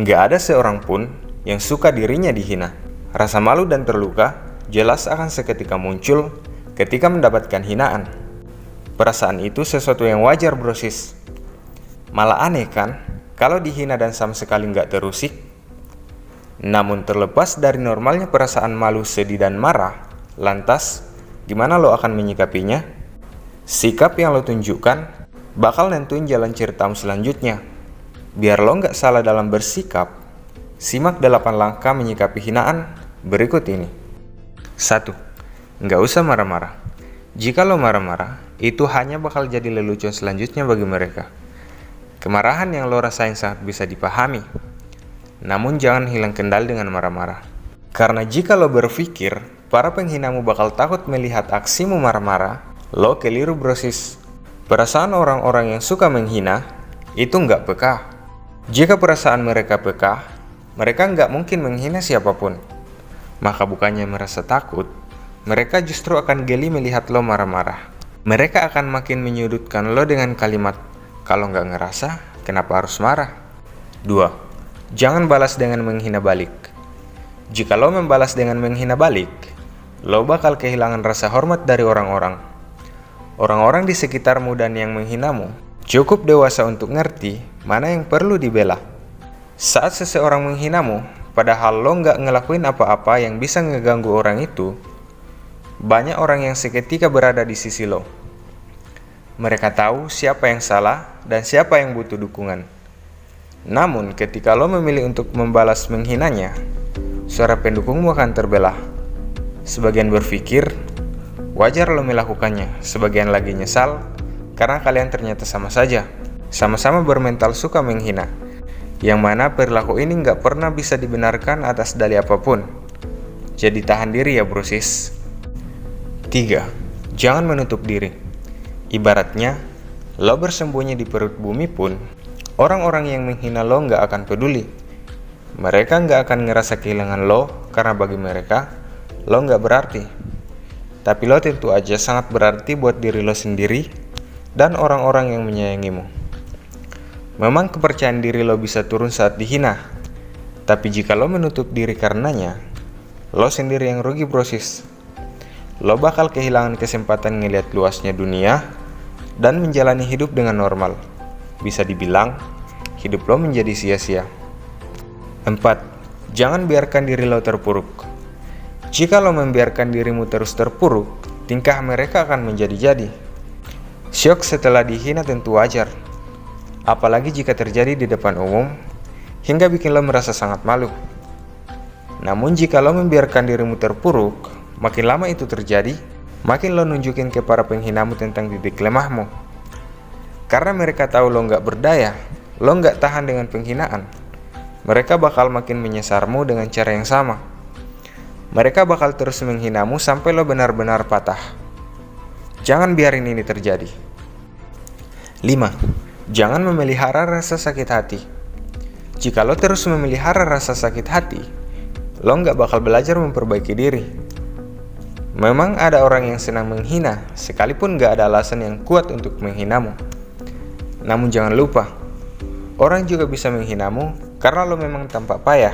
Nggak ada seorang pun yang suka dirinya dihina. Rasa malu dan terluka jelas akan seketika muncul ketika mendapatkan hinaan. Perasaan itu sesuatu yang wajar, brosis. Malah aneh kan, kalau dihina dan sama sekali nggak terusik. Namun terlepas dari normalnya perasaan malu, sedih, dan marah, lantas gimana lo akan menyikapinya? Sikap yang lo tunjukkan bakal nentuin jalan ceritamu selanjutnya. Biar lo nggak salah dalam bersikap, simak 8 langkah menyikapi hinaan berikut ini. 1. Nggak usah marah-marah. Jika lo marah-marah, itu hanya bakal jadi lelucon selanjutnya bagi mereka. Kemarahan yang lo rasain sangat bisa dipahami. Namun jangan hilang kendali dengan marah-marah. Karena jika lo berpikir para penghinamu bakal takut melihat aksimu marah-marah, lo keliru, brosis. Perasaan orang-orang yang suka menghina itu nggak peka. Jika perasaan mereka peka, mereka nggak mungkin menghina siapapun. Maka bukannya merasa takut, mereka justru akan geli melihat lo marah-marah. Mereka akan makin menyudutkan lo dengan kalimat, "Kalau nggak ngerasa, kenapa harus marah?" 2. Jangan balas dengan menghina balik. Jika lo membalas dengan menghina balik, lo bakal kehilangan rasa hormat dari orang-orang. Orang-orang di sekitarmu dan yang menghinamu cukup dewasa untuk ngerti mana yang perlu dibela. Saat seseorang menghinamu, padahal lo nggak ngelakuin apa-apa yang bisa ngeganggu orang itu, banyak orang yang seketika berada di sisi lo. Mereka tahu siapa yang salah dan siapa yang butuh dukungan. Namun ketika lo memilih untuk membalas menghinanya, suara pendukungmu akan terbelah. Sebagian berpikir wajar lo melakukannya, sebagian lagi nyesal karena kalian ternyata sama saja, sama-sama bermental suka menghina, yang mana perilaku ini nggak pernah bisa dibenarkan atas dalih apapun. Jadi tahan diri ya, brosis. 3. Jangan menutup diri. Ibaratnya, lo bersembunyi di perut bumi pun, orang-orang yang menghina lo nggak akan peduli. Mereka nggak akan ngerasa kehilangan lo karena bagi mereka, lo nggak berarti. Tapi lo tentu aja sangat berarti buat diri lo sendiri dan orang-orang yang menyayangimu. Memang kepercayaan diri lo bisa turun saat dihina, tapi jika lo menutup diri karenanya, lo sendiri yang rugi, brosis. Lo bakal kehilangan kesempatan ngeliat luasnya dunia dan menjalani hidup dengan normal. Bisa dibilang, hidup lo menjadi sia-sia. 4. Jangan biarkan diri lo terpuruk. Jika lo membiarkan dirimu terus terpuruk, tingkah mereka akan menjadi-jadi. Syok setelah dihina tentu wajar, apalagi jika terjadi di depan umum, hingga bikin lo merasa sangat malu. Namun jika lo membiarkan dirimu terpuruk, makin lama itu terjadi, makin lo nunjukin ke para penghinamu tentang titik lemahmu. Karena mereka tahu lo nggak berdaya, lo nggak tahan dengan penghinaan, mereka bakal makin menyasarmu dengan cara yang sama. Mereka bakal terus menghinamu sampai lo benar-benar patah. Jangan biarin ini terjadi. 5. Jangan memelihara rasa sakit hati. Jika lo terus memelihara rasa sakit hati, lo nggak bakal belajar memperbaiki diri. Memang ada orang yang senang menghina, sekalipun nggak ada alasan yang kuat untuk menghinamu. Namun jangan lupa, orang juga bisa menghinamu karena lo memang tampak payah.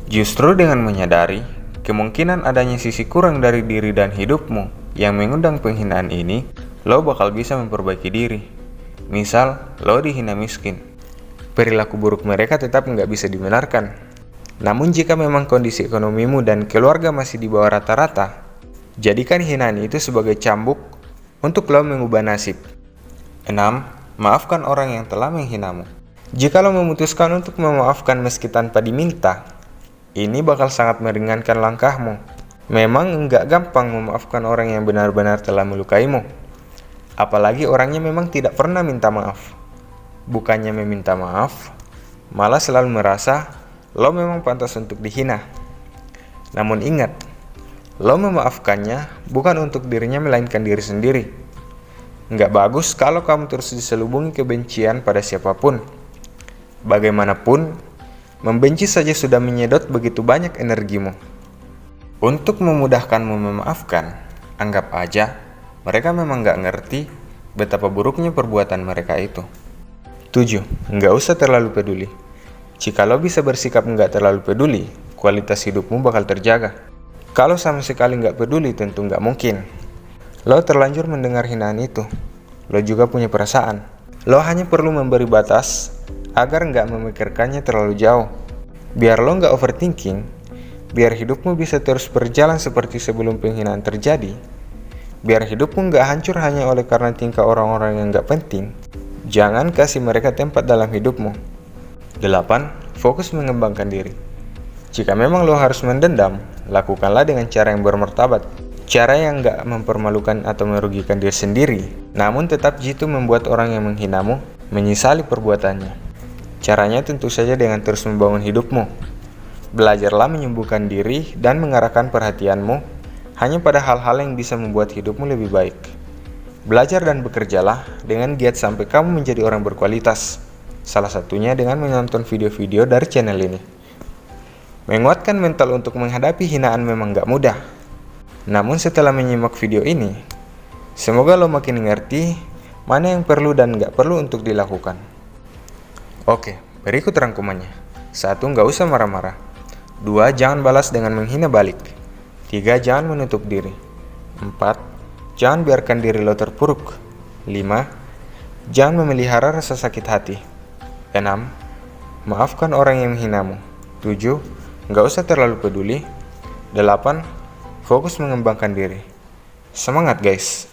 Justru dengan menyadari kemungkinan adanya sisi kurang dari diri dan hidupmu yang mengundang penghinaan ini, lo bakal bisa memperbaiki diri. Misal, lo dihina miskin. Perilaku buruk mereka tetap nggak bisa dibenarkan. Namun jika memang kondisi ekonomimu dan keluarga masih di bawah rata-rata, jadikan hinaan itu sebagai cambuk untuk lo mengubah nasib. 6. Maafkan orang yang telah menghinamu. Jika lo memutuskan untuk memaafkan meski tanpa diminta, ini bakal sangat meringankan langkahmu. Memang enggak gampang memaafkan orang yang benar-benar telah melukaimu. Apalagi orangnya memang tidak pernah minta maaf. Bukannya meminta maaf, malah selalu merasa lo memang pantas untuk dihina. Namun ingat, lo memaafkannya bukan untuk dirinya melainkan diri sendiri. Enggak bagus kalau kamu terus diselubungi kebencian pada siapapun. Bagaimanapun, membenci saja sudah menyedot begitu banyak energimu. Untuk memudahkanmu memaafkan, anggap aja mereka memang gak ngerti betapa buruknya perbuatan mereka itu. 7. Nggak usah terlalu peduli. Jika lo bisa bersikap nggak terlalu peduli, kualitas hidupmu bakal terjaga. Kalau sama sekali nggak peduli, tentu nggak mungkin. Lo terlanjur mendengar hinaan itu. Lo juga punya perasaan. Lo hanya perlu memberi batas agar nggak memikirkannya terlalu jauh. Biar lo nggak overthinking, biar hidupmu bisa terus berjalan seperti sebelum penghinaan terjadi. Biar hidupmu nggak hancur hanya oleh karena tingkah orang-orang yang nggak penting. Jangan kasih mereka tempat dalam hidupmu. 8. Fokus mengembangkan diri. Jika memang lo harus mendendam, lakukanlah dengan cara yang bermartabat. Cara yang gak mempermalukan atau merugikan diri sendiri, namun tetap jitu membuat orang yang menghinamu menyesali perbuatannya. Caranya tentu saja dengan terus membangun hidupmu. Belajarlah menyembuhkan diri dan mengarahkan perhatianmu hanya pada hal-hal yang bisa membuat hidupmu lebih baik. Belajar dan bekerjalah dengan giat sampai kamu menjadi orang berkualitas. Salah satunya dengan menonton video-video dari channel ini. Menguatkan mental untuk menghadapi hinaan memang gak mudah. Namun setelah menyimak video ini, semoga lo makin ngerti mana yang perlu dan gak perlu untuk dilakukan. Oke, berikut rangkumannya. 1. Gak usah marah-marah. 2. Jangan balas dengan menghina balik. 3. Jangan menutup diri. 4. Jangan biarkan diri lo terpuruk. 5. Jangan memelihara rasa sakit hati. 6. Maafkan orang yang menghinamu. 7. Nggak usah terlalu peduli. 8. Fokus mengembangkan diri. Semangat guys!